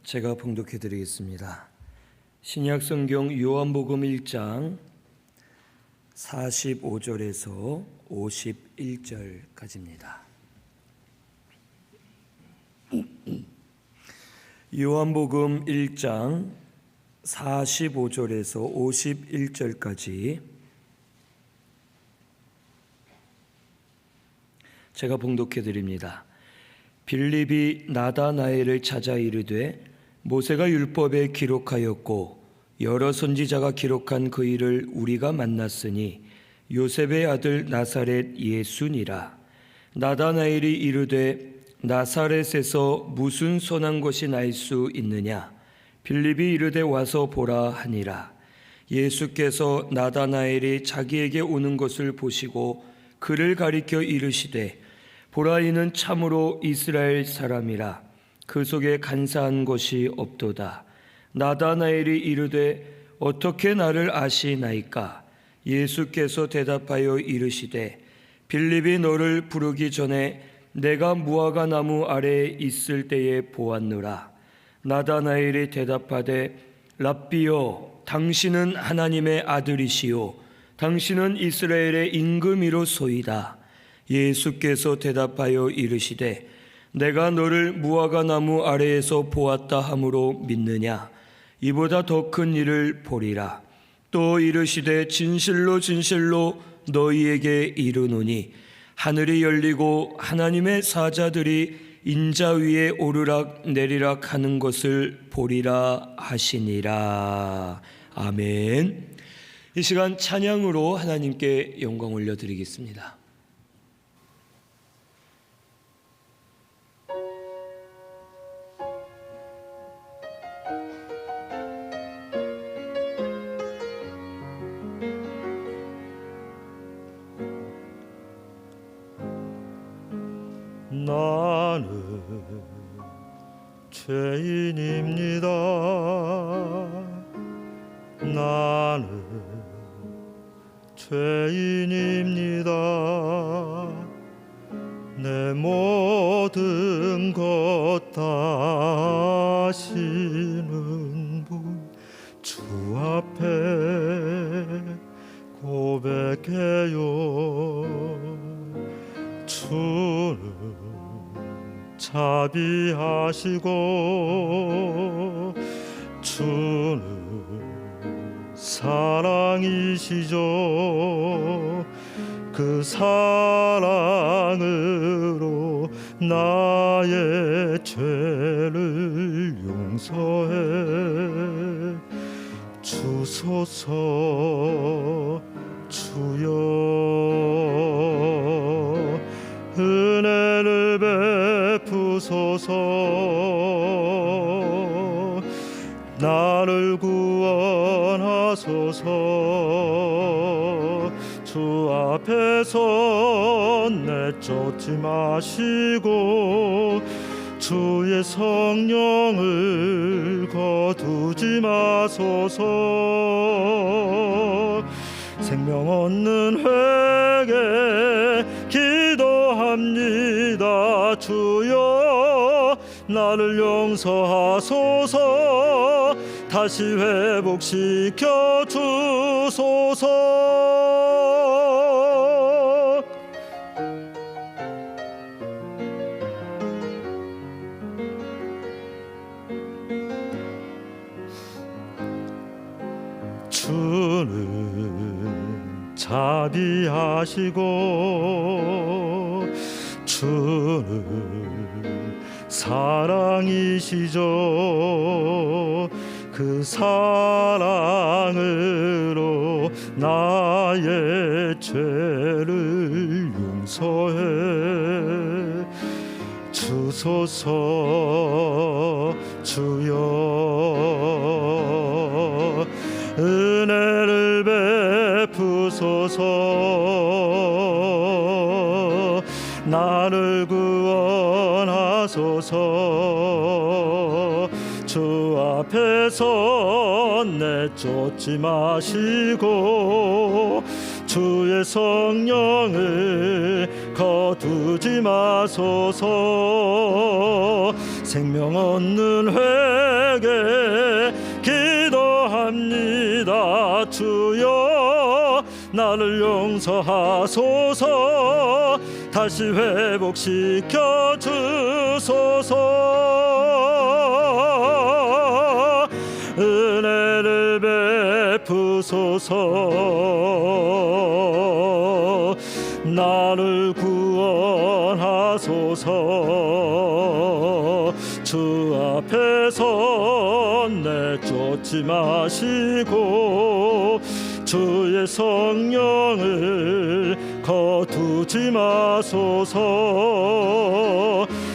제가 봉독해 드리겠습니다. 신약성경 요한복음 1장 45절에서 51절까지입니다. 요한복음 1장 45절에서 51절까지 제가 봉독해 드립니다. 빌립이 나다나엘을 찾아 이르되 모세가 율법에 기록하였고 여러 선지자가 기록한 그 일을 우리가 만났으니 요셉의 아들 나사렛 예수니라. 나다나엘이 이르되 나사렛에서 무슨 선한 것이 날 수 있느냐? 빌립이 이르되 와서 보라 하니라. 예수께서 나다나엘이 자기에게 오는 것을 보시고 그를 가리켜 이르시되 보라, 이는 참으로 이스라엘 사람이라. 그 속에 간사한 것이 없도다. 나다나엘이 이르되 어떻게 나를 아시나이까? 예수께서 대답하여 이르시되 빌립이 너를 부르기 전에 내가 무화과 나무 아래에 있을 때에 보았노라. 나다나엘이 대답하되 랍비여, 당신은 하나님의 아들이시요 당신은 이스라엘의 임금이로소이다. 예수께서 대답하여 이르시되 내가 너를 무화과 나무 아래에서 보았다 함으로 믿느냐? 이보다 더 큰 일을 보리라. 또 이르시되 진실로 진실로 너희에게 이르노니 하늘이 열리고 하나님의 사자들이 인자 위에 오르락 내리락 하는 것을 보리라 하시니라. 아멘. 이 시간 찬양으로 하나님께 영광 올려드리겠습니다. 나는 죄인입니다. 나는 죄인입니다. 내 모든 것 다 아시는 분 주 앞에 고백해요. 주는 자비하시고 주는 사랑이시죠. 그 사랑으로 나의 죄를 용서해 주소서. 주여 은혜를 베푸소서. 나를 구원하소서. 주 앞에서 내쫓지 마시고 주의 성령을 거두지 마소서. 생명 얻는 회개 기도합니다. 주여 나를 용서하소서. 다시 회복시켜 주소서. 주는 자비하시고 주는 사랑이시죠. 그 사랑으로 나의 죄를 용서해 주소서. 주여 은혜를 베푸소서. 나를 구원하소서. 주 앞에서 내쫓지 마시고 주의 성령을 거두지 마소서. 생명 얻는 회 기도합니다. 주여 나를 용서하소서. 다시 회복시켜 주소서. 은혜를 베푸소서. 나를 구원하소서. 주 앞에서 내쫓지 마시고 주의 성령을 거두지 마소서.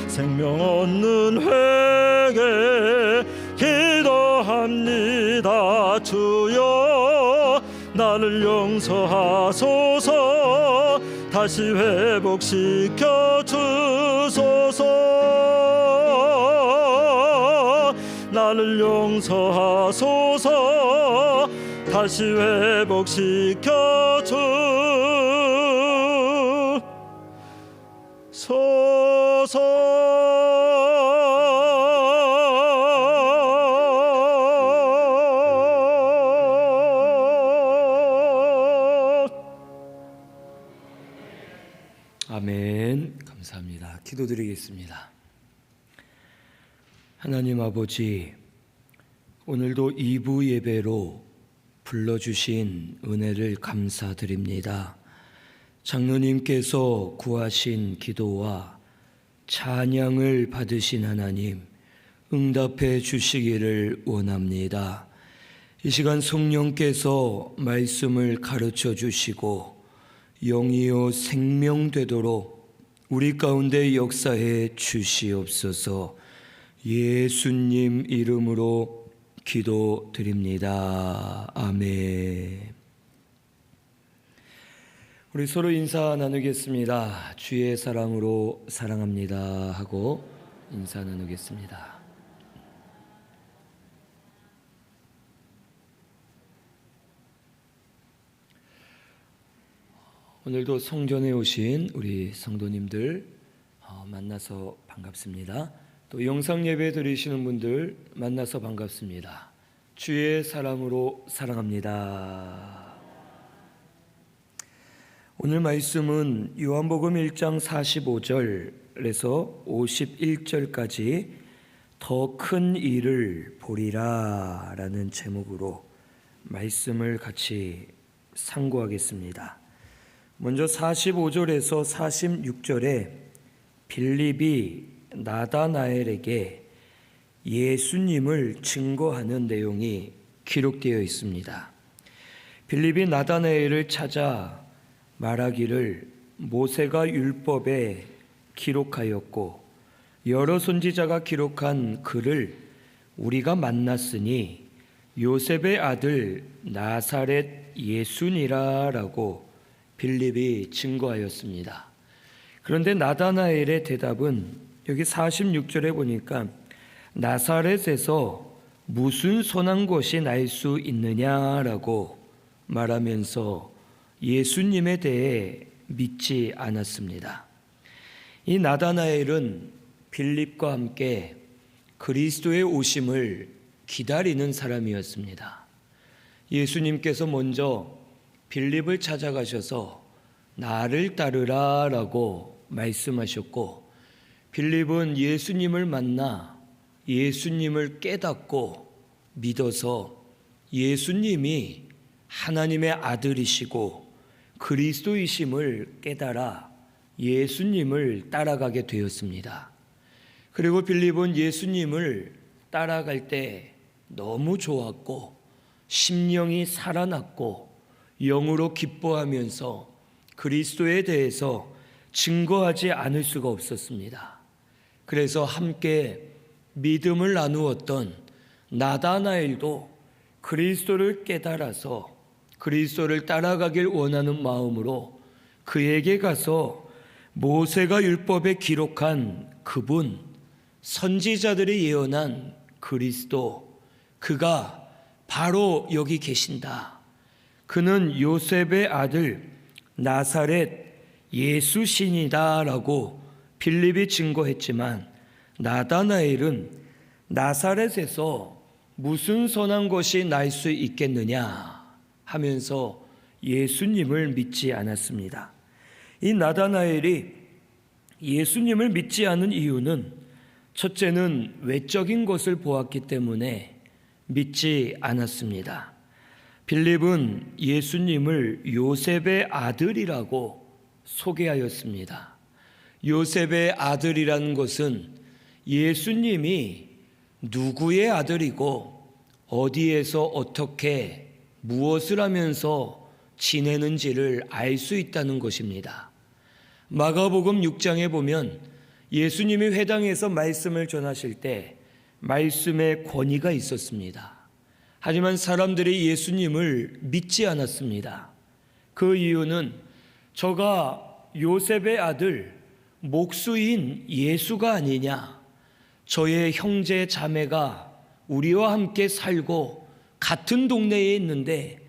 생명 얻는 회개 기도합니다. 주여 나를 용서하소서. 다시 회복시켜 주소서. 나를 용서하소서. 다시 회복시켜 주소서. 아멘. 감사합니다. 기도드리겠습니다. 하나님 아버지, 오늘도 2부 예배로 불러주신 은혜를 감사드립니다. 장로님께서 구하신 기도와 찬양을 받으신 하나님, 응답해 주시기를 원합니다. 이 시간 성령께서 말씀을 가르쳐 주시고 영이요 생명되도록 우리 가운데 역사해 주시옵소서. 예수님 이름으로 기도드립니다. 아멘. 우리 서로 인사 나누겠습니다. 주의 사랑으로 사랑합니다 하고 인사 나누겠습니다. 오늘도 성전에 오신 우리 성도님들 만나서 반갑습니다. 또 영상 예배 드리시는 분들 만나서 반갑습니다. 주의 사랑으로 사랑합니다. 오늘 말씀은 요한복음 1장 45절에서 51절까지 더 큰 일을 보리라 라는 제목으로 말씀을 같이 상고하겠습니다. 먼저 45절에서 46절에 빌립이 나다나엘에게 예수님을 증거하는 내용이 기록되어 있습니다. 빌립이 나다나엘을 찾아 말하기를 모세가 율법에 기록하였고 여러 선지자가 기록한 글을 우리가 만났으니 요셉의 아들 나사렛 예수니라라고 빌립이 증거하였습니다. 그런데 나다나엘의 대답은 여기 46절에 보니까 나사렛에서 무슨 선한 것이 날 수 있느냐라고 말하면서 예수님에 대해 믿지 않았습니다. 이 나다나엘은 빌립과 함께 그리스도의 오심을 기다리는 사람이었습니다. 예수님께서 먼저 빌립을 찾아가셔서 나를 따르라 라고 말씀하셨고 빌립은 예수님을 만나 예수님을 깨닫고 믿어서 예수님이 하나님의 아들이시고 그리스도이심을 깨달아 예수님을 따라가게 되었습니다. 그리고 빌립은 예수님을 따라갈 때 너무 좋았고 심령이 살아났고 영으로 기뻐하면서 그리스도에 대해서 증거하지 않을 수가 없었습니다. 그래서 함께 믿음을 나누었던 나다나엘도 그리스도를 깨달아서 그리스도를 따라가길 원하는 마음으로 그에게 가서 모세가 율법에 기록한 그분, 선지자들이 예언한 그리스도, 그가 바로 여기 계신다. 그는 요셉의 아들 나사렛 예수신이다 라고 빌립이 증거했지만 나다나엘은 나사렛에서 무슨 선한 것이 날 수 있겠느냐 하면서 예수님을 믿지 않았습니다. 이 나다나엘이 예수님을 믿지 않은 이유는 첫째는 외적인 것을 보았기 때문에 믿지 않았습니다. 빌립은 예수님을 요셉의 아들이라고 소개하였습니다. 요셉의 아들이라는 것은 예수님이 누구의 아들이고 어디에서 어떻게 무엇을 하면서 지내는지를 알 수 있다는 것입니다. 마가복음 6장에 보면 예수님이 회당에서 말씀을 전하실 때 말씀의 권위가 있었습니다. 하지만 사람들이 예수님을 믿지 않았습니다. 그 이유는 저가 요셉의 아들 목수인 예수가 아니냐, 저의 형제 자매가 우리와 함께 살고 같은 동네에 있는데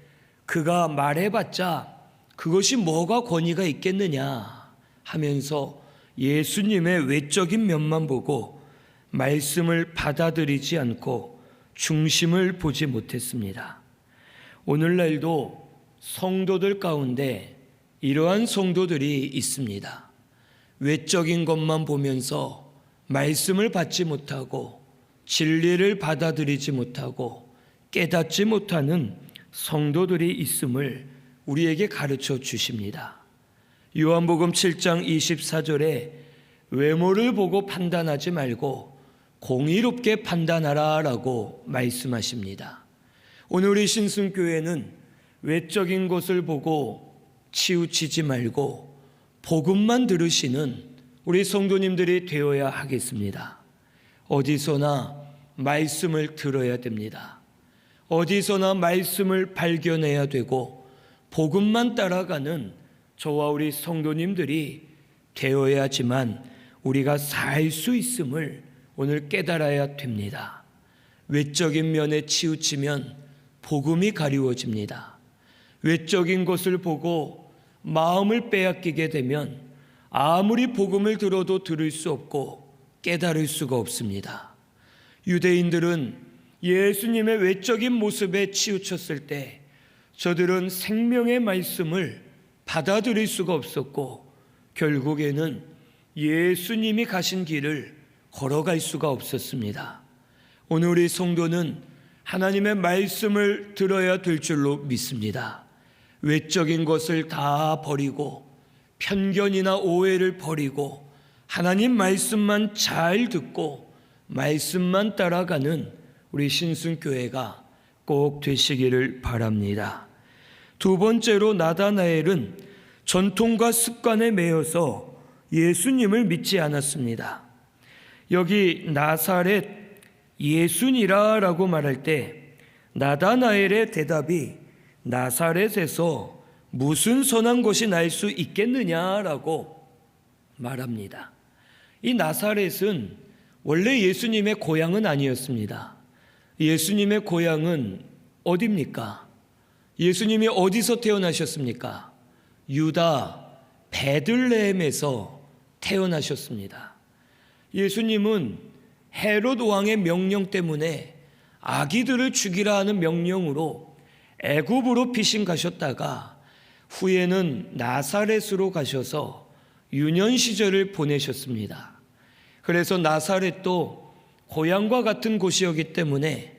그가 말해봤자 그것이 뭐가 권위가 있겠느냐 하면서 예수님의 외적인 면만 보고 말씀을 받아들이지 않고 중심을 보지 못했습니다. 오늘날도 성도들 가운데 이러한 성도들이 있습니다. 외적인 것만 보면서 말씀을 받지 못하고 진리를 받아들이지 못하고 깨닫지 못하는 성도들이 있음을 우리에게 가르쳐 주십니다. 요한복음 7장 24절에 외모를 보고 판단하지 말고 공의롭게 판단하라 라고 말씀하십니다. 오늘 우리 신승교회는 외적인 것을 보고 치우치지 말고 복음만 들으시는 우리 성도님들이 되어야 하겠습니다. 어디서나 말씀을 들어야 됩니다. 어디서나 말씀을 발견해야 되고 복음만 따라가는 저와 우리 성도님들이 되어야지만 우리가 살 수 있음을 오늘 깨달아야 됩니다. 외적인 면에 치우치면 복음이 가리워집니다. 외적인 것을 보고 마음을 빼앗기게 되면 아무리 복음을 들어도 들을 수 없고 깨달을 수가 없습니다. 유대인들은 예수님의 외적인 모습에 치우쳤을 때 저들은 생명의 말씀을 받아들일 수가 없었고 결국에는 예수님이 가신 길을 걸어갈 수가 없었습니다. 오늘 우리 성도는 하나님의 말씀을 들어야 될 줄로 믿습니다. 외적인 것을 다 버리고 편견이나 오해를 버리고 하나님 말씀만 잘 듣고 말씀만 따라가는 우리 신승교회가 꼭 되시기를 바랍니다. 두 번째로 나다나엘은 전통과 습관에 매여서 예수님을 믿지 않았습니다. 여기 나사렛 예수니라라고 말할 때 나다나엘의 대답이 나사렛에서 무슨 선한 것이 날 수 있겠느냐라고 말합니다. 이 나사렛은 원래 예수님의 고향은 아니었습니다. 예수님의 고향은 어디입니까? 예수님이 어디서 태어나셨습니까? 유다 베들레헴에서 태어나셨습니다. 예수님은 헤롯 왕의 명령 때문에 아기들을 죽이라 하는 명령으로 애굽으로 피신 가셨다가 후에는 나사렛으로 가셔서 유년 시절을 보내셨습니다. 그래서 나사렛도 고향과 같은 곳이었기 때문에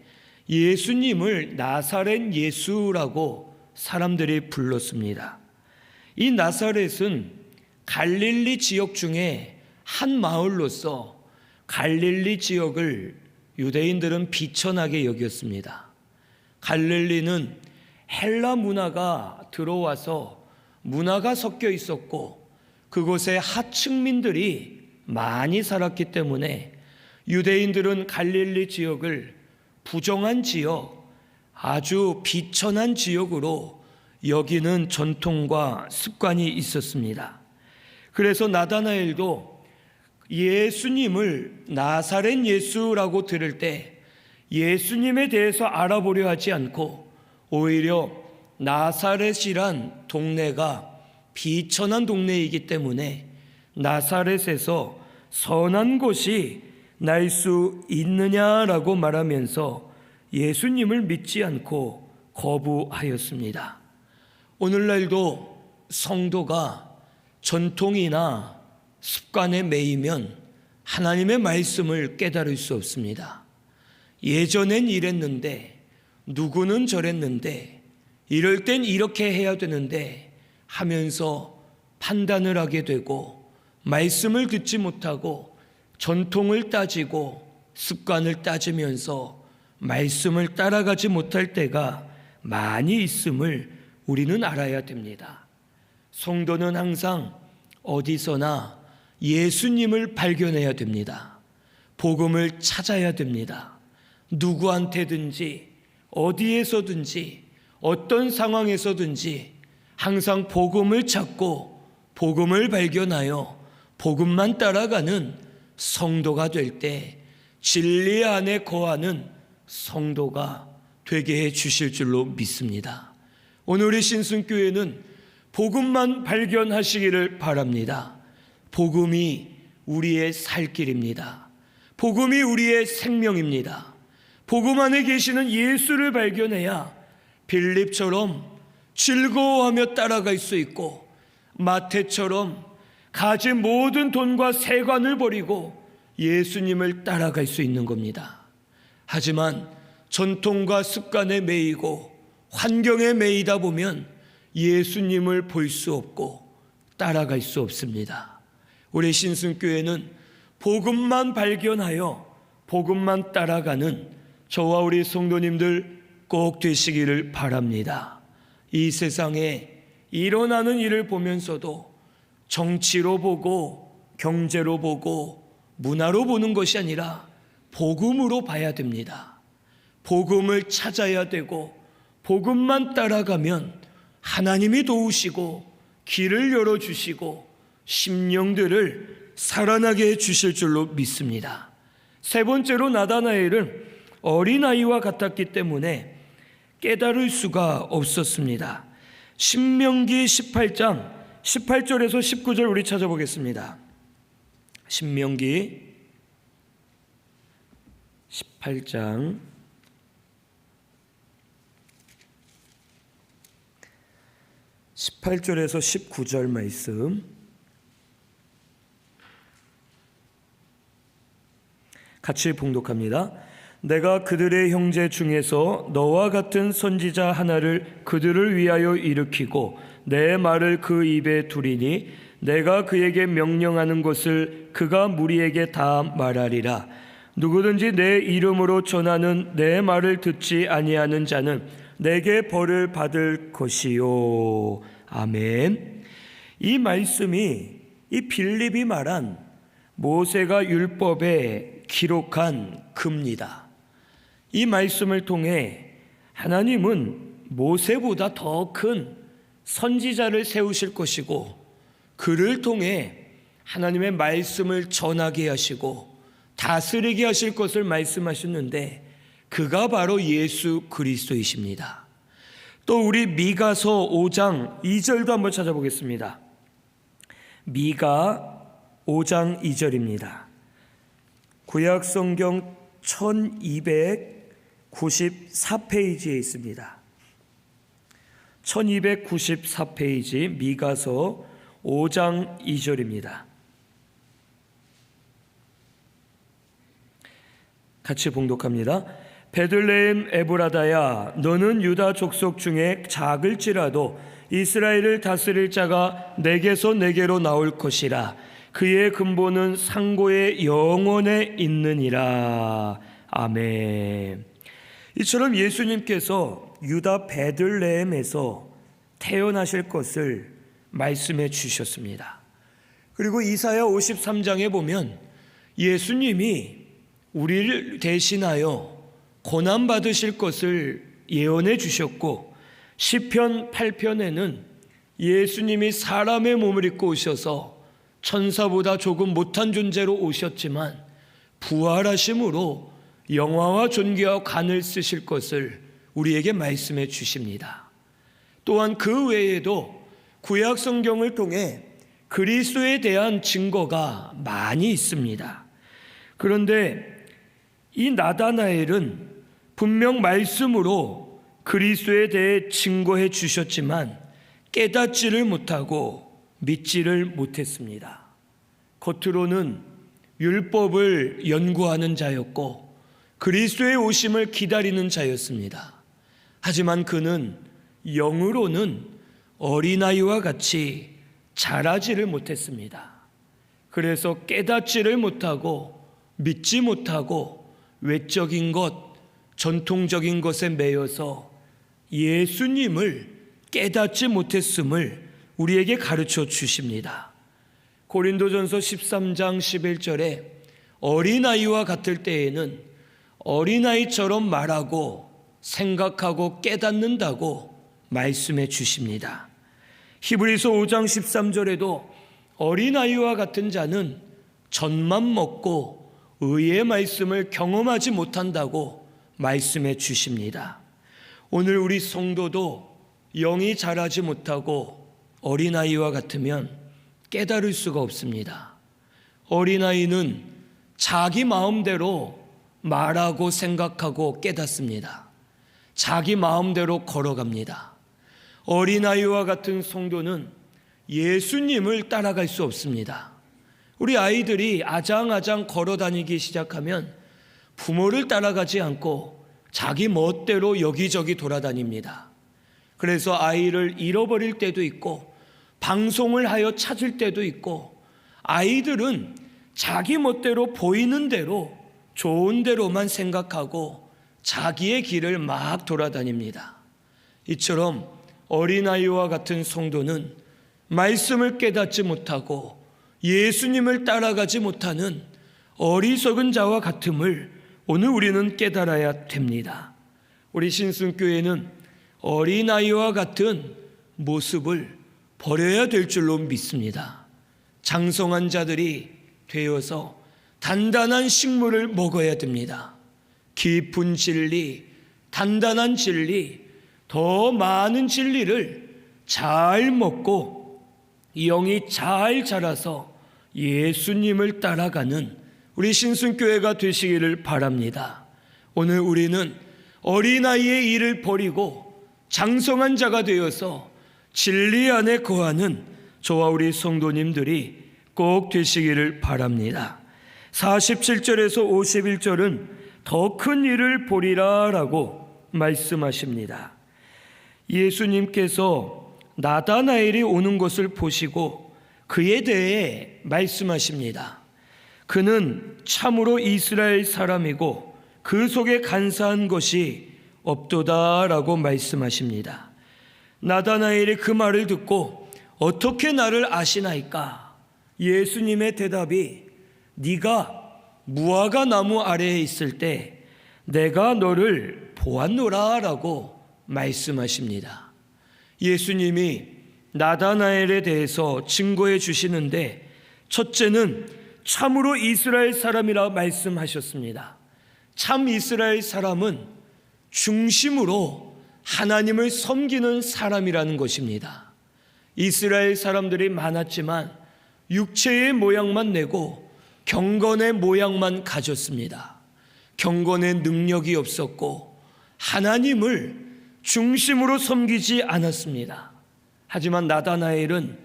예수님을 나사렛 예수라고 사람들이 불렀습니다. 이 나사렛은 갈릴리 지역 중에 한 마을로서 갈릴리 지역을 유대인들은 비천하게 여겼습니다. 갈릴리는 헬라 문화가 들어와서 문화가 섞여 있었고 그곳에 하층민들이 많이 살았기 때문에 유대인들은 갈릴리 지역을 부정한 지역, 아주 비천한 지역으로 여기는 전통과 습관이 있었습니다. 그래서 나다나엘도 예수님을 나사렛 예수라고 들을 때 예수님에 대해서 알아보려 하지 않고 오히려 나사렛이란 동네가 비천한 동네이기 때문에 나사렛에서 선한 것이 날 수 있느냐라고 말하면서 예수님을 믿지 않고 거부하였습니다. 오늘날도 성도가 전통이나 습관에 매이면 하나님의 말씀을 깨달을 수 없습니다. 예전엔 이랬는데, 누구는 저랬는데, 이럴 땐 이렇게 해야 되는데 하면서 판단을 하게 되고, 말씀을 듣지 못하고 전통을 따지고 습관을 따지면서 말씀을 따라가지 못할 때가 많이 있음을 우리는 알아야 됩니다. 성도는 항상 어디서나 예수님을 발견해야 됩니다. 복음을 찾아야 됩니다. 누구한테든지 어디에서든지 어떤 상황에서든지 항상 복음을 찾고 복음을 발견하여 복음만 따라가는 성도가 될 때 진리 안에 거하는 성도가 되게 해 주실 줄로 믿습니다. 오늘 우리 신순교회는 복음만 발견하시기를 바랍니다. 복음이 우리의 살 길입니다. 복음이 우리의 생명입니다. 복음 안에 계시는 예수를 발견해야 빌립처럼 즐거워하며 따라갈 수 있고, 마태처럼 가진 모든 돈과 세관을 버리고 예수님을 따라갈 수 있는 겁니다. 하지만 전통과 습관에 매이고 환경에 매이다 보면 예수님을 볼 수 없고 따라갈 수 없습니다. 우리 신순교회는 복음만 발견하여 복음만 따라가는 저와 우리 성도님들 꼭 되시기를 바랍니다. 이 세상에 일어나는 일을 보면서도 정치로 보고 경제로 보고 문화로 보는 것이 아니라 복음으로 봐야 됩니다. 복음을 찾아야 되고 복음만 따라가면 하나님이 도우시고 길을 열어주시고 심령들을 살아나게 해주실 줄로 믿습니다. 세 번째로 나다나엘은 어린아이와 같았기 때문에 깨달을 수가 없었습니다. 신명기 18장 18절에서 19절 우리 찾아보겠습니다. 신명기 18장 18절에서 19절 말씀 같이 봉독합니다. 내가 그들의 형제 중에서 너와 같은 선지자 하나를 그들을 위하여 일으키고 내 말을 그 입에 두리니 내가 그에게 명령하는 것을 그가 무리에게 다 말하리라. 누구든지 내 이름으로 전하는 내 말을 듣지 아니하는 자는 내게 벌을 받을 것이요. 아멘. 이 말씀이 이 빌립이 말한 모세가 율법에 기록한 글입니다. 이 말씀을 통해 하나님은 모세보다 더 큰 선지자를 세우실 것이고 그를 통해 하나님의 말씀을 전하게 하시고 다스리게 하실 것을 말씀하셨는데 그가 바로 예수 그리스도이십니다. 또 우리 미가서 5장 2절도 한번 찾아보겠습니다. 미가 5장 2절입니다. 구약성경 1294페이지에 있습니다. 1294페이지 미가서 5장 2절입니다. 같이 봉독합니다. 베들레헴 에브라다야, 너는 유다 족속 중에 작을지라도 이스라엘을 다스릴 자가 내게서 내게로 나올 것이라. 그의 근본은 상고의 영원에 있느니라. 아멘. 이처럼 예수님께서 유다 베들레헴에서 태어나실 것을 말씀해 주셨습니다. 그리고 이사야 53장에 보면 예수님이 우리를 대신하여 고난받으실 것을 예언해 주셨고 시편 8편에는 예수님이 사람의 몸을 입고 오셔서 천사보다 조금 못한 존재로 오셨지만 부활하심으로 영화와 존귀와 관을 쓰실 것을 우리에게 말씀해 주십니다. 또한 그 외에도 구약 성경을 통해 그리스도에 대한 증거가 많이 있습니다. 그런데 이 나다나엘은 분명 말씀으로 그리스도에 대해 증거해 주셨지만 깨닫지를 못하고 믿지를 못했습니다. 겉으로는 율법을 연구하는 자였고 그리스도의 오심을 기다리는 자였습니다. 하지만 그는 영으로는 어린아이와 같이 자라지를 못했습니다. 그래서 깨닫지를 못하고 믿지 못하고 외적인 것, 전통적인 것에 매여서 예수님을 깨닫지 못했음을 우리에게 가르쳐 주십니다. 고린도전서 13장 11절에 어린아이와 같을 때에는 어린아이처럼 말하고 생각하고 깨닫는다고 말씀해 주십니다. 히브리서 5장 13절에도 어린아이와 같은 자는 젖만 먹고 의의 말씀을 경험하지 못한다고 말씀해 주십니다. 오늘 우리 성도도 영이 자라지 못하고 어린아이와 같으면 깨달을 수가 없습니다. 어린아이는 자기 마음대로 말하고 생각하고 깨닫습니다. 자기 마음대로 걸어갑니다. 어린아이와 같은 성도는 예수님을 따라갈 수 없습니다. 우리 아이들이 아장아장 걸어다니기 시작하면 부모를 따라가지 않고 자기 멋대로 여기저기 돌아다닙니다. 그래서 아이를 잃어버릴 때도 있고 방송을 하여 찾을 때도 있고 아이들은 자기 멋대로 보이는 대로 좋은 대로만 생각하고 자기의 길을 막 돌아다닙니다. 이처럼 어린아이와 같은 성도는 말씀을 깨닫지 못하고 예수님을 따라가지 못하는 어리석은 자와 같음을 오늘 우리는 깨달아야 됩니다. 우리 신순교회는 어린아이와 같은 모습을 버려야 될 줄로 믿습니다. 장성한 자들이 되어서 단단한 식물을 먹어야 됩니다. 깊은 진리, 단단한 진리, 더 많은 진리를 잘 먹고 영이 잘 자라서 예수님을 따라가는 우리 신순교회가 되시기를 바랍니다. 오늘 우리는 어린아이의 일을 버리고 장성한 자가 되어서 진리 안에 거하는 저와 우리 성도님들이 꼭 되시기를 바랍니다. 47절에서 51절은 더 큰 일을 보리라 라고 말씀하십니다. 예수님께서 나다나엘이 오는 것을 보시고 그에 대해 말씀하십니다. 그는 참으로 이스라엘 사람이고 그 속에 간사한 것이 없도다 라고 말씀하십니다. 나다나엘이 그 말을 듣고 어떻게 나를 아시나이까? 예수님의 대답이 네가 무화과 나무 아래에 있을 때 내가 너를 보았노라 라고 말씀하십니다. 예수님이 나다나엘에 대해서 증거해 주시는데 첫째는 참으로 이스라엘 사람이라 말씀하셨습니다. 참 이스라엘 사람은 중심으로 하나님을 섬기는 사람이라는 것입니다. 이스라엘 사람들이 많았지만 육체의 모양만 내고 경건의 모양만 가졌습니다. 경건의 능력이 없었고 하나님을 중심으로 섬기지 않았습니다. 하지만 나다나엘은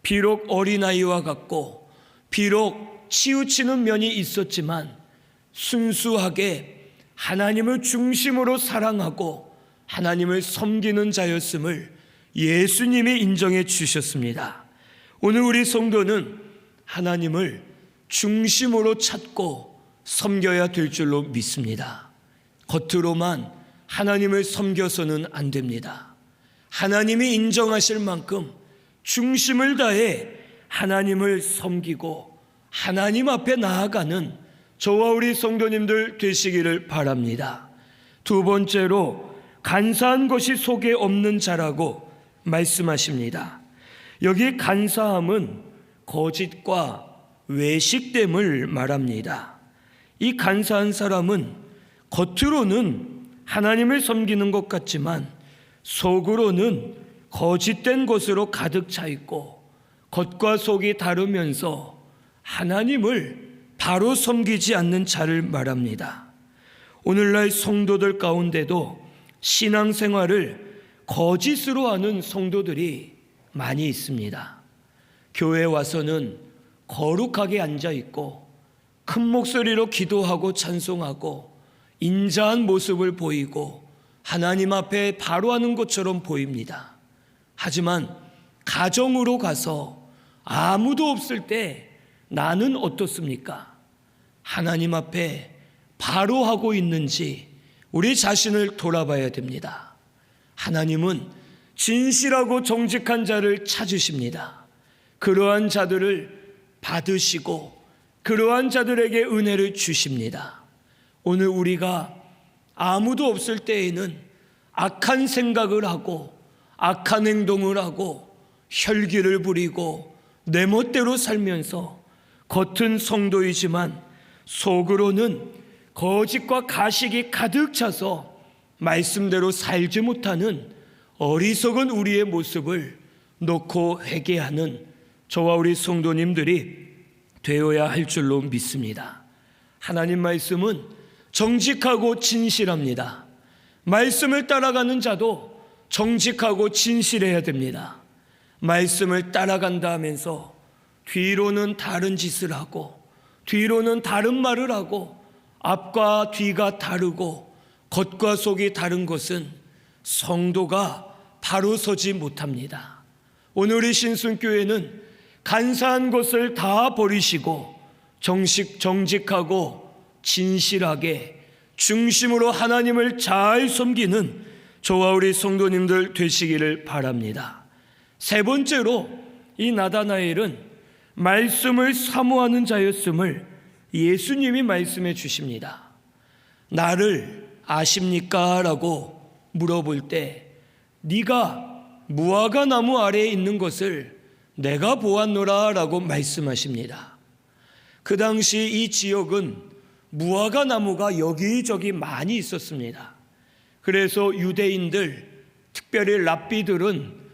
비록 어린아이와 같고 비록 치우치는 면이 있었지만 순수하게 하나님을 중심으로 사랑하고 하나님을 섬기는 자였음을 예수님이 인정해 주셨습니다. 오늘 우리 성도는 하나님을 중심으로 찾고 섬겨야 될 줄로 믿습니다. 겉으로만 하나님을 섬겨서는 안 됩니다. 하나님이 인정하실 만큼 중심을 다해 하나님을 섬기고 하나님 앞에 나아가는 저와 우리 성도님들 되시기를 바랍니다. 두 번째로 간사한 것이 속에 없는 자라고 말씀하십니다. 여기 간사함은 거짓과 외식됨을 말합니다. 이 간사한 사람은 겉으로는 하나님을 섬기는 것 같지만 속으로는 거짓된 것으로 가득 차 있고 겉과 속이 다르면서 하나님을 바로 섬기지 않는 자를 말합니다. 오늘날 성도들 가운데도 신앙생활을 거짓으로 하는 성도들이 많이 있습니다. 교회에 와서는 거룩하게 앉아 있고 큰 목소리로 기도하고 찬송하고 인자한 모습을 보이고 하나님 앞에 바로 하는 것처럼 보입니다. 하지만 가정으로 가서 아무도 없을 때 나는 어떻습니까? 하나님 앞에 바로 하고 있는지 우리 자신을 돌아봐야 됩니다. 하나님은 진실하고 정직한 자를 찾으십니다. 그러한 자들을 받으시고 그러한 자들에게 은혜를 주십니다. 오늘 우리가 아무도 없을 때에는 악한 생각을 하고 악한 행동을 하고 혈기를 부리고 내 멋대로 살면서 겉은 성도이지만 속으로는 거짓과 가식이 가득 차서 말씀대로 살지 못하는 어리석은 우리의 모습을 놓고 회개하는 저와 우리 성도님들이 되어야 할 줄로 믿습니다. 하나님 말씀은 정직하고 진실합니다. 말씀을 따라가는 자도 정직하고 진실해야 됩니다. 말씀을 따라간다 하면서 뒤로는 다른 짓을 하고 뒤로는 다른 말을 하고 앞과 뒤가 다르고 겉과 속이 다른 것은 성도가 바로 서지 못합니다. 오늘 이 신순교회는 간사한 것을 다 버리시고 정직하고 진실하게 중심으로 하나님을 잘 섬기는 저와 우리 성도님들 되시기를 바랍니다. 세 번째로 이 나다나엘은 말씀을 사모하는 자였음을 예수님이 말씀해 주십니다. 나를 아십니까? 라고 물어볼 때 네가 무화과 나무 아래에 있는 것을 내가 보았노라 라고 말씀하십니다. 그 당시 이 지역은 무화과 나무가 여기저기 많이 있었습니다. 그래서 유대인들, 특별히 랍비들은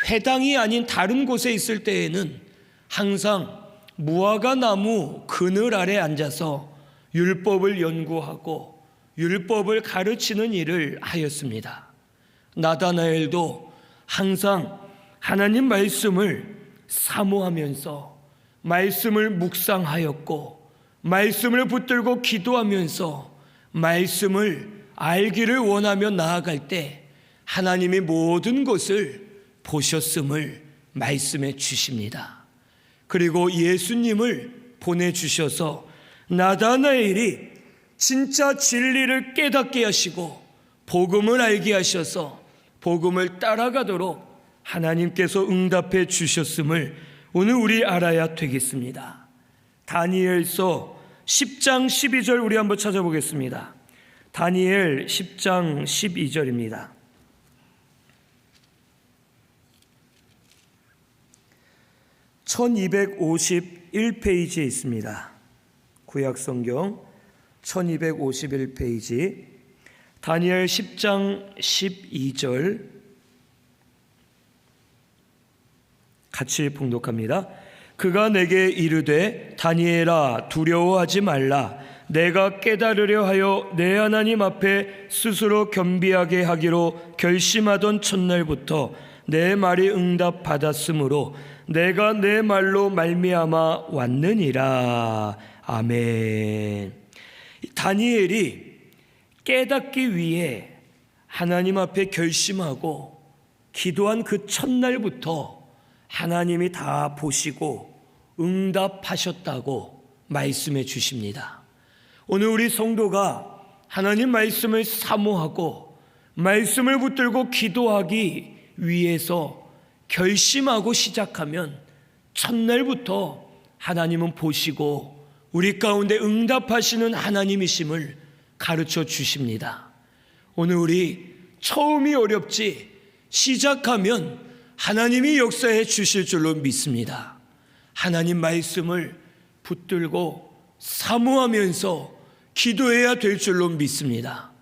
회당이 아닌 다른 곳에 있을 때에는 항상 무화과 나무 그늘 아래 앉아서 율법을 연구하고 율법을 가르치는 일을 하였습니다. 나다나엘도 항상 하나님 말씀을 사모하면서 말씀을 묵상하였고 말씀을 붙들고 기도하면서 말씀을 알기를 원하며 나아갈 때 하나님이 모든 것을 보셨음을 말씀해 주십니다. 그리고 예수님을 보내주셔서 나다나엘이 진짜 진리를 깨닫게 하시고 복음을 알게 하셔서 복음을 따라가도록 하나님께서 응답해 주셨음을 오늘 우리 알아야 되겠습니다. 다니엘서 10장 12절 우리 한번 찾아보겠습니다. 다니엘 10장 12절입니다. (1251페이지에) 있습니다. 구약성경 1251페이지 다니엘 10장 12절 같이 봉독합니다. 그가 내게 이르되 다니엘아 두려워하지 말라. 내가 깨달으려 하여 내 하나님 앞에 스스로 겸비하게 하기로 결심하던 첫날부터 내 말이 응답받았으므로 내가 내 말로 말미암아 왔느니라. 아멘. 다니엘이 깨닫기 위해 하나님 앞에 결심하고 기도한 그 첫날부터 하나님이 다 보시고 응답하셨다고 말씀해 주십니다. 오늘 우리 성도가 하나님 말씀을 사모하고 말씀을 붙들고 기도하기 위해서 결심하고 시작하면 첫날부터 하나님은 보시고 우리 가운데 응답하시는 하나님이심을 가르쳐 주십니다. 오늘 우리 처음이 어렵지 시작하면 하나님이 역사해 주실 줄로 믿습니다. 하나님 말씀을 붙들고 사모하면서 기도해야 될 줄로 믿습니다.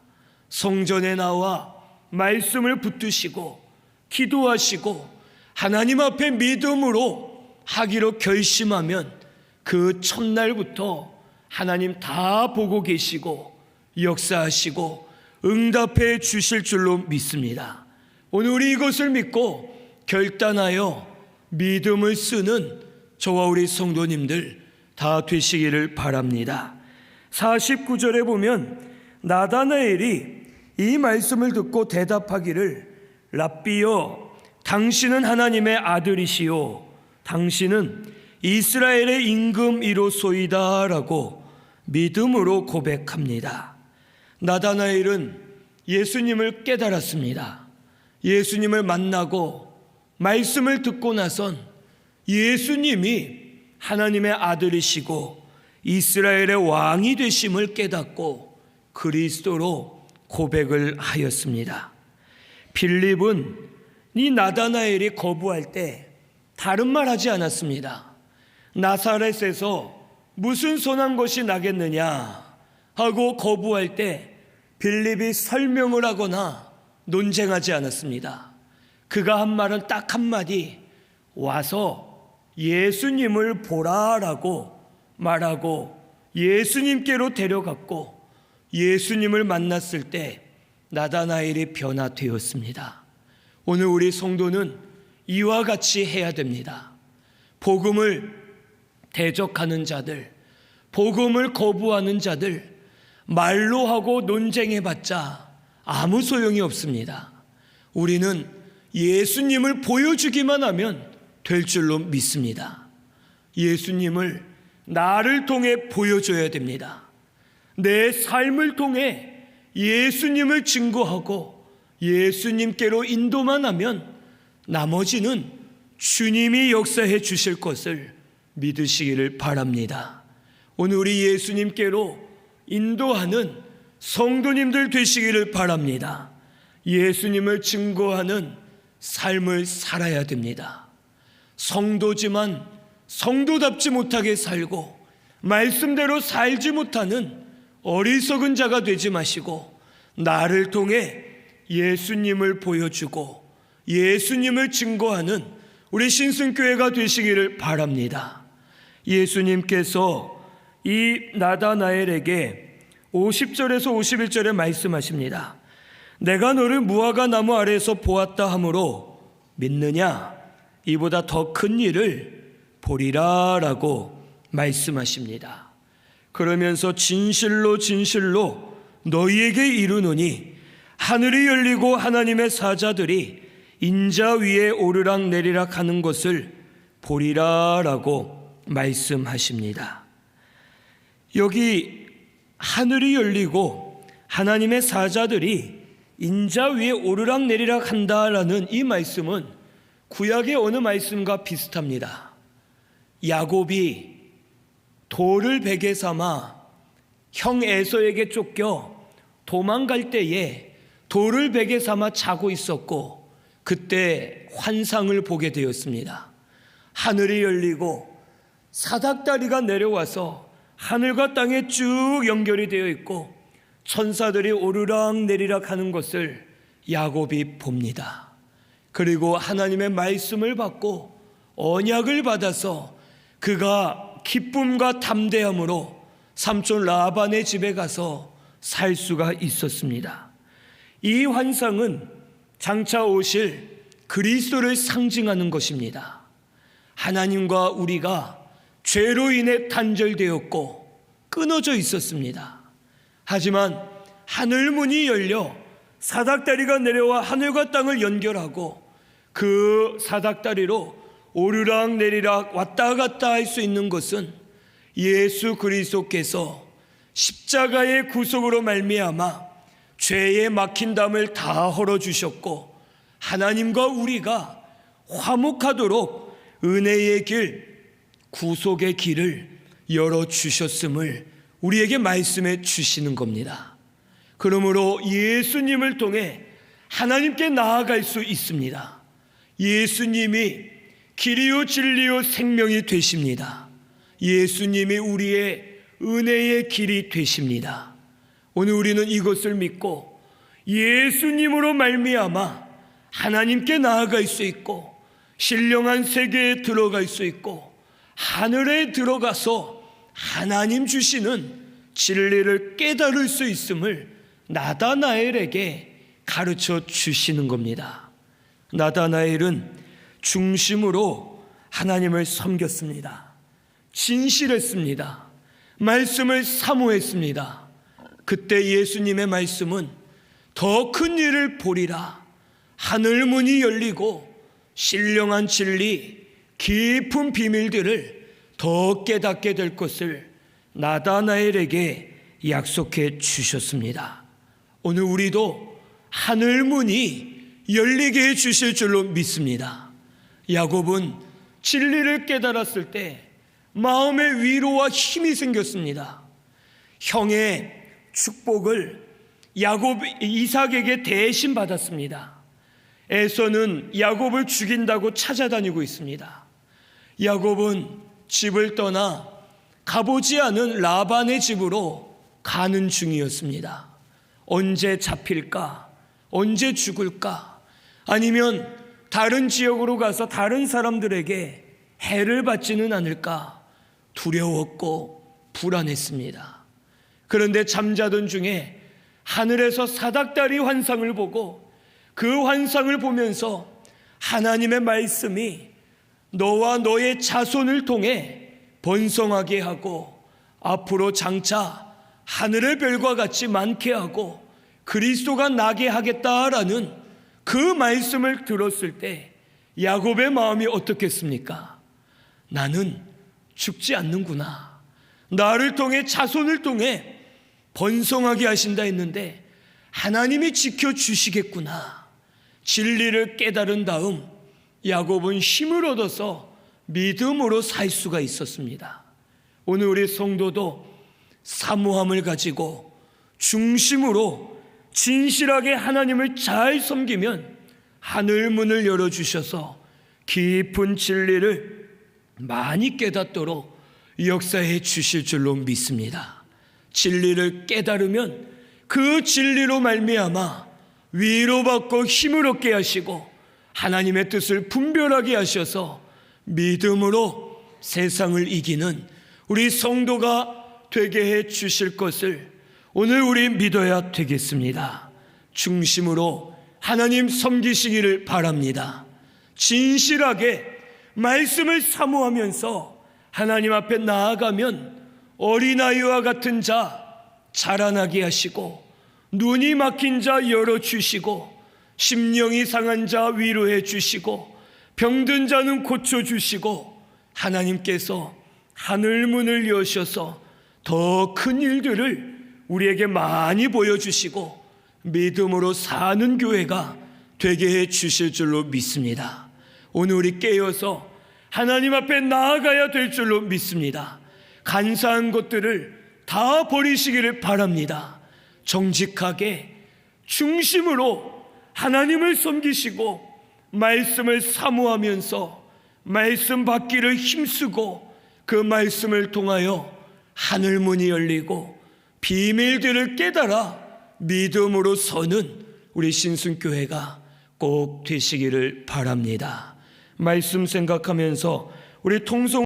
성전에 나와 말씀을 붙드시고 기도하시고 하나님 앞에 믿음으로 하기로 결심하면 그 첫날부터 하나님 다 보고 계시고 역사하시고 응답해 주실 줄로 믿습니다. 오늘 우리 이것을 믿고 결단하여 믿음을 쓰는 저와 우리 성도님들 다 되시기를 바랍니다. 49절에 보면 나다나엘이 이 말씀을 듣고 대답하기를 랍비여 당신은 하나님의 아들이시요 당신은 이스라엘의 임금이로소이다 라고 믿음으로 고백합니다. 나다나엘은 예수님을 깨달았습니다. 예수님을 만나고 말씀을 듣고 나선 예수님이 하나님의 아들이시고 이스라엘의 왕이 되심을 깨닫고 그리스도로 고백을 하였습니다. 빌립은 이 나다나엘이 거부할 때 다른 말 하지 않았습니다. 나사렛에서 무슨 선한 것이 나겠느냐 하고 거부할 때 빌립이 설명을 하거나 논쟁하지 않았습니다. 그가 한 말은 딱 한마디, 와서 예수님을 보라라고 말하고 예수님께로 데려갔고 예수님을 만났을 때 나다나엘이 변화되었습니다. 오늘 우리 성도는 이와 같이 해야 됩니다. 복음을 대적하는 자들, 복음을 거부하는 자들, 말로 하고 논쟁해봤자 아무 소용이 없습니다. 우리는 예수님을 보여주기만 하면 될 줄로 믿습니다. 예수님을 나를 통해 보여줘야 됩니다. 내 삶을 통해 예수님을 증거하고 예수님께로 인도만 하면 나머지는 주님이 역사해 주실 것을 믿으시기를 바랍니다. 오늘 우리 예수님께로 인도하는 성도님들 되시기를 바랍니다. 예수님을 증거하는 삶을 살아야 됩니다. 성도지만 성도답지 못하게 살고 말씀대로 살지 못하는 어리석은 자가 되지 마시고 나를 통해 예수님을 보여주고 예수님을 증거하는 우리 신승교회가 되시기를 바랍니다. 예수님께서 이 나다나엘에게 50절에서 51절에 말씀하십니다. 내가 너를 무화과 나무 아래에서 보았다 하므로 믿느냐? 이보다 더 큰 일을 보리라 라고 말씀하십니다. 그러면서 진실로 진실로 너희에게 이르노니 하늘이 열리고 하나님의 사자들이 인자 위에 오르락 내리락 하는 것을 보리라 라고 말씀하십니다. 여기 하늘이 열리고 하나님의 사자들이 인자 위에 오르락 내리락 한다라는 이 말씀은 구약의 어느 말씀과 비슷합니다. 야곱이 돌을 베개 삼아 형 에서에게 쫓겨 도망갈 때에 돌을 베개 삼아 자고 있었고 그때 환상을 보게 되었습니다. 하늘이 열리고 사닥다리가 내려와서 하늘과 땅에 쭉 연결이 되어 있고 천사들이 오르락 내리락 하는 것을 야곱이 봅니다. 그리고 하나님의 말씀을 받고 언약을 받아서 그가 기쁨과 담대함으로 삼촌 라반의 집에 가서 살 수가 있었습니다. 이 환상은 장차 오실 그리스도를 상징하는 것입니다. 하나님과 우리가 죄로 인해 단절되었고 끊어져 있었습니다. 하지만 하늘문이 열려 사닥다리가 내려와 하늘과 땅을 연결하고 그 사닥다리로 오르락 내리락 왔다 갔다 할 수 있는 것은 예수 그리스도께서 십자가의 구속으로 말미암아 죄의 막힌 담을 다 헐어주셨고 하나님과 우리가 화목하도록 은혜의 길, 구속의 길을 열어주셨음을 우리에게 말씀해 주시는 겁니다. 그러므로 예수님을 통해 하나님께 나아갈 수 있습니다. 예수님이 길이요 진리요 생명이 되십니다. 예수님이 우리의 은혜의 길이 되십니다. 오늘 우리는 이것을 믿고 예수님으로 말미암아 하나님께 나아갈 수 있고 신령한 세계에 들어갈 수 있고 하늘에 들어가서 하나님 주시는 진리를 깨달을 수 있음을 나다나엘에게 가르쳐 주시는 겁니다. 나다나엘은 중심으로 하나님을 섬겼습니다. 진실했습니다. 말씀을 사모했습니다. 그때 예수님의 말씀은 더 큰 일을 보리라. 하늘 문이 열리고 신령한 진리, 깊은 비밀들을 더 깨닫게 될 것을 나다나엘에게 약속해 주셨습니다. 오늘 우리도 하늘 문이 열리게 해 주실 줄로 믿습니다. 야곱은 진리를 깨달았을 때 마음의 위로와 힘이 생겼습니다. 형의 축복을 이삭에게 대신 받았습니다. 에서는 야곱을 죽인다고 찾아다니고 있습니다. 야곱은 집을 떠나 가보지 않은 라반의 집으로 가는 중이었습니다. 언제 잡힐까? 언제 죽을까? 아니면 다른 지역으로 가서 다른 사람들에게 해를 받지는 않을까? 두려웠고 불안했습니다. 그런데 잠자던 중에 하늘에서 사닥다리 환상을 보고 그 환상을 보면서 하나님의 말씀이 너와 너의 자손을 통해 번성하게 하고 앞으로 장차 하늘의 별과 같이 많게 하고 그리스도가 나게 하겠다라는 그 말씀을 들었을 때 야곱의 마음이 어떻겠습니까? 나는 죽지 않는구나. 나를 통해 자손을 통해 번성하게 하신다 했는데 하나님이 지켜주시겠구나. 진리를 깨달은 다음 야곱은 힘을 얻어서 믿음으로 살 수가 있었습니다. 오늘 우리 성도도 사모함을 가지고 중심으로 진실하게 하나님을 잘 섬기면 하늘 문을 열어주셔서 깊은 진리를 많이 깨닫도록 역사해 주실 줄로 믿습니다. 진리를 깨달으면 그 진리로 말미암아 위로받고 힘을 얻게 하시고 하나님의 뜻을 분별하게 하셔서 믿음으로 세상을 이기는 우리 성도가 되게 해 주실 것을 오늘 우리 믿어야 되겠습니다. 중심으로 하나님 섬기시기를 바랍니다. 진실하게 말씀을 사모하면서 하나님 앞에 나아가면 어린아이와 같은 자 자라나게 하시고 눈이 막힌 자 열어주시고 심령이 상한 자 위로해 주시고 병든 자는 고쳐주시고 하나님께서 하늘문을 여셔서 더 큰 일들을 우리에게 많이 보여주시고 믿음으로 사는 교회가 되게 해 주실 줄로 믿습니다. 오늘 우리 깨어서 하나님 앞에 나아가야 될 줄로 믿습니다. 간사한 것들을 다 버리시기를 바랍니다. 정직하게 중심으로 하나님을 섬기시고 말씀을 사모하면서 말씀 받기를 힘쓰고 그 말씀을 통하여 하늘문이 열리고 비밀들을 깨달아 믿음으로 서는 우리 신순교회가 꼭 되시기를 바랍니다. 말씀 생각하면서 우리 통성